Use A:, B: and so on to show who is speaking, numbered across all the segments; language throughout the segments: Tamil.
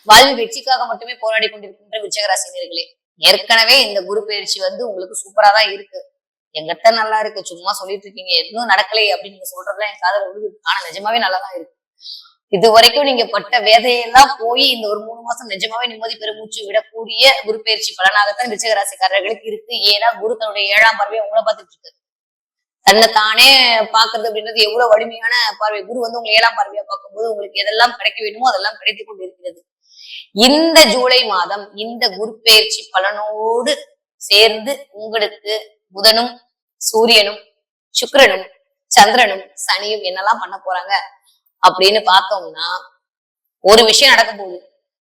A: வாழ்வில் வெற்றிக்காக மட்டுமே போராடி கொண்டிருக்கின்ற விருச்சிகராசினியர்களே, ஏற்கனவே இந்த குரு பயிற்சி உங்களுக்கு சூப்பரா தான் இருக்கு. எங்கிட்ட நல்லா இருக்கு, சும்மா சொல்லிட்டு இருக்கீங்க, எதுவும் நடக்கலை அப்படின்னு நீங்க சொல்றதுலாம் என் காதல விழுது. ஆனா நிஜமாவே நல்லாதான் இருக்கு. இது வரைக்கும் நீங்க பட்ட வேதையெல்லாம் போய் இந்த ஒரு 3 மாசம் நிஜமாவே நிம்மதி பெருமூச்சு விடக்கூடிய குரு பயிற்சி பலனாகத்தான் விருச்சிகராசிக்காரர்களுக்கு இருக்கு. ஏன்னா குரு தன்னுடைய 7ஆம் பார்வையை உங்களை பார்த்துட்டு இருக்கு. தன்னை தானே பாக்குறது அப்படின்றது எவ்வளவு வலிமையான பார்வை. குரு உங்களை 7ஆம் பார்வையா பார்க்கும்போது உங்களுக்கு எதெல்லாம் கிடைக்க வேண்டுமோ அதெல்லாம் கிடைத்துக் கொண்டு இருக்கிறது. இந்த ஜூலை மாதம் இந்த குரு பயிற்சி பலனோடு சேர்ந்து உங்களுக்கு புதனும் சூரியனும் சுக்கிரனும் சந்திரனும் சனியும் என்னெல்லாம் பண்ண போறாங்க அப்படின்னு பார்த்தோம்னா, ஒரு விஷயம் நடக்க போகுது.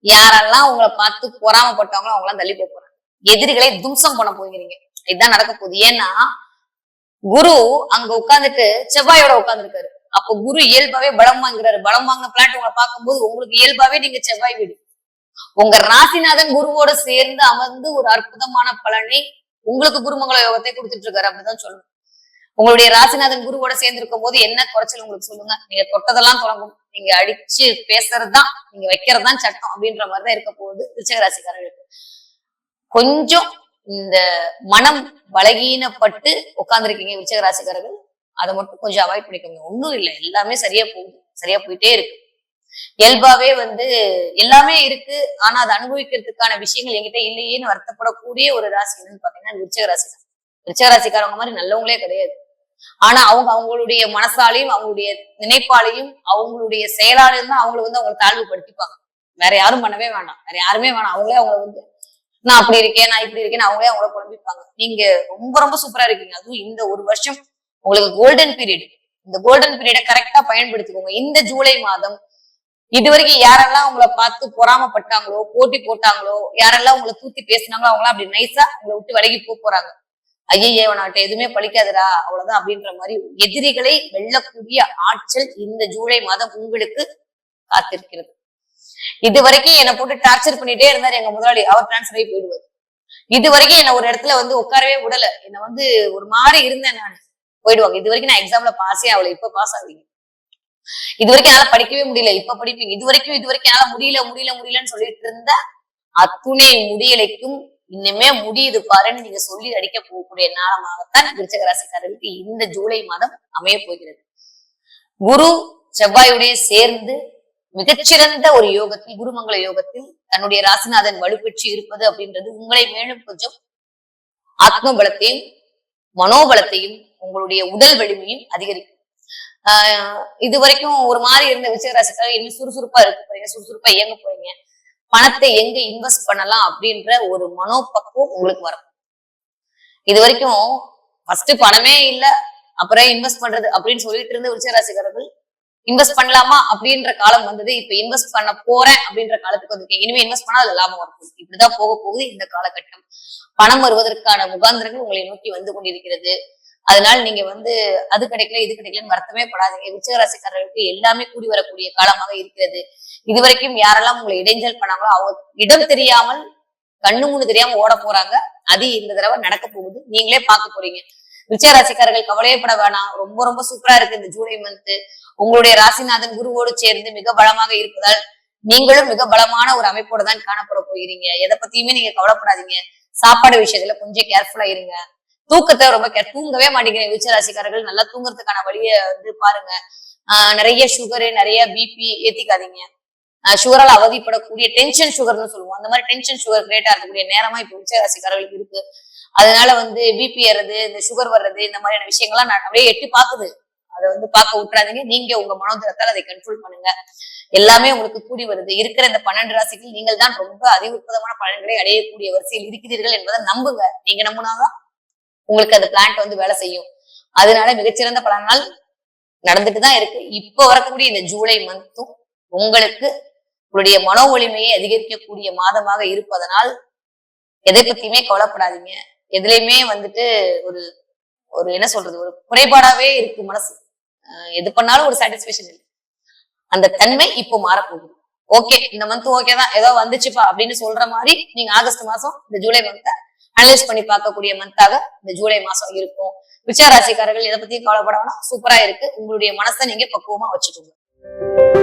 A: யாரெல்லாம் உங்களை பார்த்து பொறாமப்பட்டவங்களோ அவங்களாம் தள்ளி போக போறாங்க. எதிரிகளை தும்சம் பண்ண போகிறீங்க. இதுதான் நடக்க போகுது. ஏன்னா குரு அங்க உட்கார்ந்துட்டு செவ்வாயோட உட்கார்ந்துருக்காரு. அப்போ குரு இயல்பாவே பலம் வாங்குறாரு. பலம் வாங்கின பிளாட் உங்களை பார்க்கும்போது உங்களுக்கு இயல்பாவே நீங்க செவ்வாய் வீடு. உங்க ராசிநாதன் குருவோட சேர்ந்து அமர்ந்து ஒரு அற்புதமான பலனை உங்களுக்கு குருமங்கள யோகத்தை கொடுத்துட்டு இருக்காரு அப்படிதான் சொல்லணும். உங்களுடைய ராசிநாதன் குருவோட சேர்ந்து இருக்கும் போது என்ன குறைச்சல் உங்களுக்கு சொல்லுங்க. நீங்க தொட்டதெல்லாம் தொடங்கும். நீங்க அடிச்சு பேசுறதுதான், நீங்க வைக்கிறதுதான் சட்டம் அப்படின்ற மாதிரிதான் இருக்க போகுது விருச்சிகராசிக்காரர்களுக்கு. கொஞ்சம் இந்த மனம் பலகீனப்பட்டு உட்கார்ந்துருக்கீங்க விருச்சிகராசிக்காரர்கள், அதை மட்டும் கொஞ்சம் அவாய்ட் பண்ணிக்கோங்க. ஒண்ணும் இல்லை, எல்லாமே சரியா போகுது, சரியா போயிட்டே இருக்கு. இயல்பாவே எல்லாமே இருக்கு. ஆனா அதை அனுபவிக்கிறதுக்கான விஷயங்கள் என்கிட்ட இல்லையேன்னு வருத்தப்படக்கூடிய ஒரு ராசி என்னன்னு பாத்தீங்கன்னா விருச்சிகராசி தான். விருச்சிகராசிக்காரவங்க மாதிரி நல்லவங்களே கிடையாது. ஆனா அவங்களுடைய மனசாலையும் அவங்களுடைய நினைப்பாலையும் அவங்களுடைய செயலாலையும் தான் அவங்களை அவங்க தாழ்வுபடுத்திப்பாங்க. வேற யாரும் பண்ணவே வேண்டாம், வேற யாருமே வேணாம். அவங்களே அவங்களை நான் அப்படி இருக்கேன், நான் இப்படி இருக்கேன்னு அவங்களே அவங்கள குழம்பிப்பாங்க. நீங்க ரொம்ப ரொம்ப சூப்பரா இருக்கீங்க. அதுவும் இந்த ஒரு வருஷம் உங்களுக்கு கோல்டன் பீரியட். இந்த கோல்டன் பீரியடை கரெக்டா பயன்படுத்திக்கோங்க. இந்த ஜூலை மாதம் இதுவரைக்கும் யாரெல்லாம் உங்களை பார்த்து பொறாமப்பட்டாங்களோ, போட்டி போட்டாங்களோ, யாரெல்லாம் உங்களை தூத்தி பேசினாங்களோ அவங்களாம் அப்படி நைஸா உங்களை விட்டு விலகி போறாங்க. ஐயே அவனாட்ட எதுவுமே பழிக்காதரா அவ்வளவுதான் அப்படின்ற மாதிரி எதிரிகளை வெல்லக்கூடிய ஆற்றல் இந்த ஜூலை மாதம் உங்களுக்கு காத்திருக்கிறது. இது வரைக்கும் என்னை போட்டு டார்ச்சர் பண்ணிட்டே இருந்தாரு எங்க முதலாளி, அவர் டிரான்ஸ்ஃபர் ஆகி போயிடுவாரு. இது வரைக்கும் என்ன ஒரு இடத்துல உட்காரவே விடல, என்ன ஒரு மாதிரி இருந்தேன் நான், போயிடுவாங்க. இது வரைக்கும் நான் எக்ஸாம்ல பாஸே ஆகல, இப்ப பாஸ் ஆவீங்க. இது வரைக்கும் என்னால படிக்கவே முடியல, இப்ப படிப்பீங்க. இது வரைக்கும் என்னால முடியலன்னு சொல்லிட்டு இருந்த அத்துணை முடியலைக்கும் இன்னுமே முடியுது பாருன்னு நீங்க சொல்லி அடிக்க போகக்கூடிய நாளமாகத்தான் விருச்சிகராசிக்காரர்களுக்கு இந்த ஜூலை மாதம் அமைய போகிறது. குரு செவ்வாயுடைய சேர்ந்து மிகச்சிறந்த ஒரு யோகத்தில், குருமங்கள யோகத்தில் தன்னுடைய ராசிநாதன் வலுப்பெற்று இருப்பது அப்படின்றது உங்களை மேலும் கொஞ்சம் ஆத்ம பலத்தையும் மனோபலத்தையும் உங்களுடைய உடல் வலிமையும் அதிகரிக்கும். இது வரைக்கும் ஒரு மாதிரி இருந்த விருச்சிகராசிக்காரர்கள் இன்னும் சுறுசுறுப்பா இருக்க போறீங்க, சுறுசுறுப்பா இயங்க போறீங்க. பணத்தை எங்க இன்வெஸ்ட் பண்ணலாம் அப்படின்ற ஒரு மனோபக்குவம் உங்களுக்கு வரும். இது வரைக்கும் ஃபர்ஸ்ட் பணமே இல்ல, அப்புறம் இன்வெஸ்ட் பண்றது அப்படின்னு சொல்லிட்டு இருந்த விருச்சிகராசிக்காரர்கள் இன்வெஸ்ட் பண்ணலாமா அப்படின்ற காலம் வந்தது. இப்ப இன்வெஸ்ட் பண்ண போறேன் அப்படின்ற காலத்துக்கு வந்து இனிமே இன்வெஸ்ட் பண்ணா அது லாபம் வரப்போகுது. இப்படிதான் போக போகுது இந்த காலகட்டம். பணம் வருவதற்கான முகாந்திரங்கள் உங்களை நோக்கி வந்து கொண்டிருக்கிறது. அதனால நீங்க அது கிடைக்கல இது கிடைக்கலன்னு வருத்தமே படாதீங்க. விருச்சிகராசிக்காரர்களுக்கு எல்லாமே கூடி வரக்கூடிய காலமாக இருக்கிறது. இதுவரைக்கும் யாரெல்லாம் உங்களை இடைஞ்சல் பண்ணாங்களோ அவங்க இடம் தெரியாமல் கண்ணு முன்னு தெரியாம ஓட போறாங்க. அது இந்த தடவை நடக்க போகுது, நீங்களே பார்க்க போறீங்க. விருச்சிகராசிக்காரர்கள் கவலையப்பட வேணாம். ரொம்ப ரொம்ப சூப்பரா இருக்கு இந்த ஜூலை மந்த். உங்களுடைய ராசிநாதன் குருவோடு சேர்ந்து மிக பலமாக இருப்பதால் நீங்களும் மிக பலமான ஒரு அமைப்போட தான் காணப்பட போகிறீங்க. எதை பத்தியுமே நீங்க கவலைப்படாதீங்க. சாப்பாடு விஷயத்துல கொஞ்சம் கேர்ஃபுல்லா இருங்க. தூக்கத்தை ரொம்ப தூங்கவே மாட்டேங்கிறீங்க விருச்சிகராசிக்காரர்கள். நல்லா தூங்குறதுக்கான வழியை பாருங்க. நிறைய சுகரு, நிறைய பிபி ஏத்திக்காதீங்க. சுகரால் அவதிப்படக்கூடிய டென்ஷன் சுகர்னு சொல்லுவோம், அந்த மாதிரி டென்ஷன் சுகர் கிரியேட்டா இருக்கக்கூடிய நேரமா இப்ப விருச்சிகராசிக்காரர்களுக்கு இருக்கு. அதனால பிபி ஏறது, இந்த சுகர் வர்றது, இந்த மாதிரியான விஷயங்கள்லாம் அப்படியே எட்டி பாக்குது. அதை பார்க்க விட்டுறாதீங்க. நீங்க உங்க மனோதரத்தால் அதை கண்ட்ரோல் பண்ணுங்க. எல்லாமே உங்களுக்கு கூடி வருது. இருக்கிற இந்த 12 ராசிகள் நீங்கள் தான் ரொம்ப அதிகமான பலன்களை அடையக்கூடிய வரிசையில் இருக்கிறீர்கள் என்பதை நம்புங்க. நீங்க நம்பினாதான் உங்களுக்கு அந்த பிளான்ட் வேலை செய்யும். அதனால மிகச்சிறந்த பலனால் நடந்துட்டுதான் இருக்கு. இப்ப வரக்கூடிய இந்த ஜூலை மந்த்தும் உங்களுக்கு உங்களுடைய மனோ வலிமையை அதிகரிக்கக்கூடிய மாதமாக இருப்பதனால் எதை பத்தியுமே கவலைப்படாதீங்க. எதுலையுமே ஒரு ஒரு என்ன சொல்றது, ஒரு குறைபாடாவே இருக்கு மனசு. எது பண்ணாலும் ஒரு சாட்டிஸ்பேக்ஷன் இல்லை. அந்த தன்மை இப்போ மாறப்போகுது. ஓகே, இந்த மந்த் ஓகே தான், ஏதோ வந்துச்சுப்பா அப்படின்னு சொல்ற மாதிரி நீங்க ஆகஸ்ட் மாசம் இந்த ஜூலை மந்த்தை அனலைஸ் பண்ணி பார்க்கக்கூடிய மந்தாக இந்த ஜூலை மாசம் இருக்கும். விருச்சிக ராசிக்காரர்கள் எதை பத்தியும் கவலைப்பட வேணாம், சூப்பரா இருக்கு. உங்களுடைய மனசை நீங்க பக்குவமா வச்சுக்கோங்க.